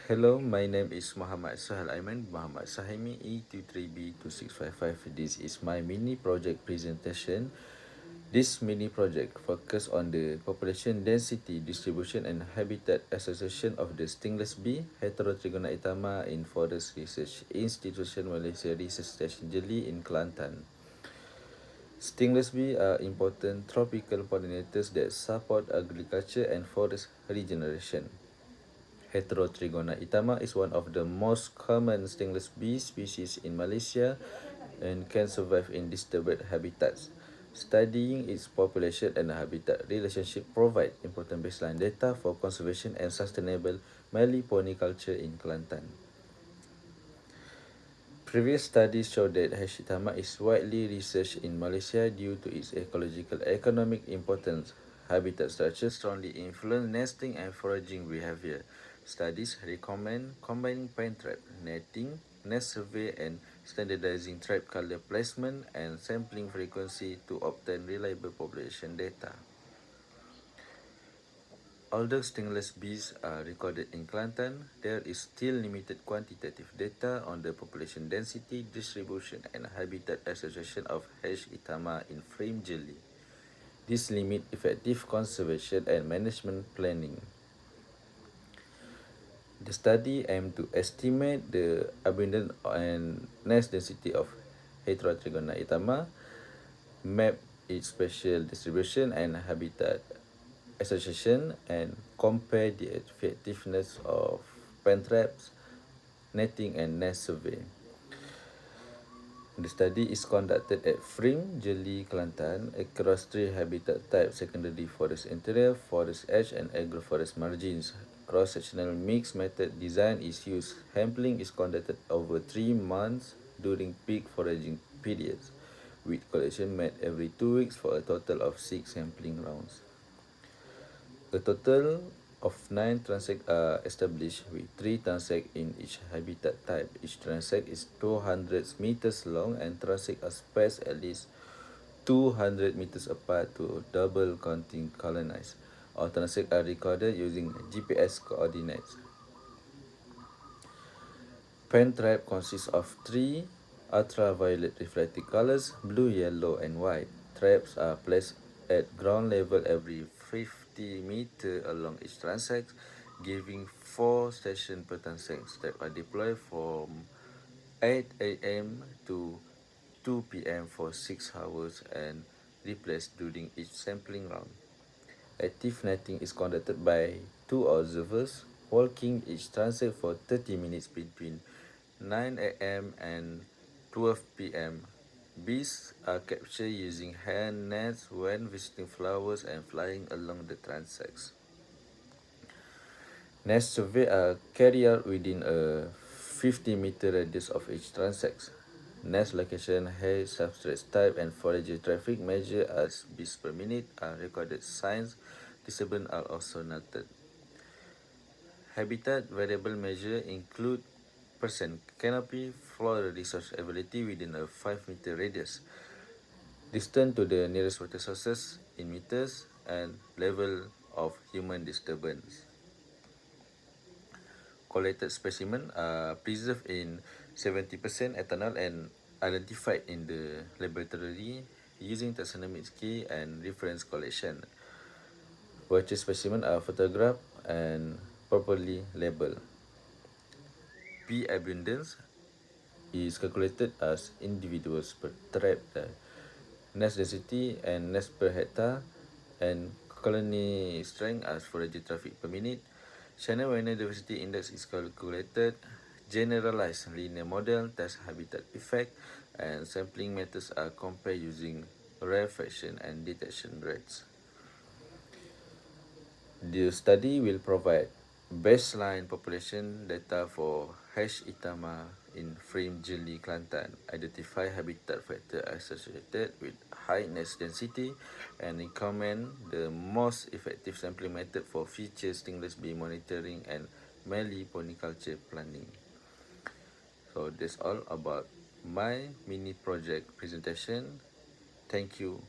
Hello, my name is Muhammad Sahal Aiman Muhammad Sahimi E23B2655. This is my mini project presentation. This mini project focus on the population density distribution and habitat association of the stingless bee Heterotrigona itama in Forest Research Institution Malaysia Research Station Jeli in Kelantan. Stingless bee are important tropical pollinators that support agriculture and forest regeneration. Heterotrigona itama is one of the most common stingless bee species in Malaysia and can survive in disturbed habitats. Studying its population and habitat relationship provide important baseline data for conservation and sustainable meliponiculture in Kelantan. Previous studies show that Hashitama is widely researched in Malaysia due to its ecological economic importance. Habitat structure strongly influence nesting and foraging behavior. Studies recommend combining pine trap, netting, nest survey, and standardizing trap color placement and sampling frequency to obtain reliable population data. Although stingless bees are recorded in Kelantan, there is still limited quantitative data on the population density, distribution, and habitat association of H. itama in frame jelly. This limit effective conservation and management planning. The study aimed to estimate the abundance and nest density of Heterotrigona itama, map its spatial distribution and habitat association, and compare the effectiveness of pen traps, netting, and nest survey. The study is conducted at Fring, Jeli, Kelantan across three habitat types: secondary forest interior, forest edge, and agroforest margins. Cross-sectional mix method design is used. Sampling is conducted over 3 months during peak foraging periods, with collection made every 2 weeks for a total of 6 sampling rounds. A total of 9 transects are established with 3 transects in each habitat type. Each transect is 200 meters long and transects are spaced at least 200 meters apart to double counting colonized. All transects are recorded using GPS coordinates. Pen trap consists of 3 ultraviolet reflective colors: blue, yellow, and white. Traps are placed at ground level every 50 meters along each transect, giving 4 stations per transect. Traps are deployed from 8 a.m. to 2 p.m. for 6 hours and replaced during each sampling round. Active netting is conducted by 2 observers, walking each transect for 30 minutes between 9 a.m. and 12 p.m. Bees are captured using hand nets when visiting flowers and flying along the transects. Nest survey are carried out within a 50-meter radius of each transect. Nest location, height, substrate type, and forager traffic measured as bees per minute are recorded. Signs disturbance are also noted. Habitat variable measure include percent canopy, floral resource availability within a 5-meter radius, distance to the nearest water sources in meters, and level of human disturbance. Collected specimens are preserved in 70% ethanol and identified in the laboratory using taxonomic key and reference collection. Virtual specimens are photographed and properly labeled. Bee abundance is calculated as individuals per trap, nest density and nest per hectare, and colony strength as forager traffic per minute. Channel Weiner Diversity Index is calculated. Generalized linear model test habitat effect, and sampling methods are compared using rarefaction and detection rates. The study will provide baseline population data for H. itama in frame jelly Kelantan, identify habitat factor associated with high nest density, and recommend the most effective sampling method for future stingless bee monitoring and meliponiculture planning. So that's all about my mini project presentation. Thank you.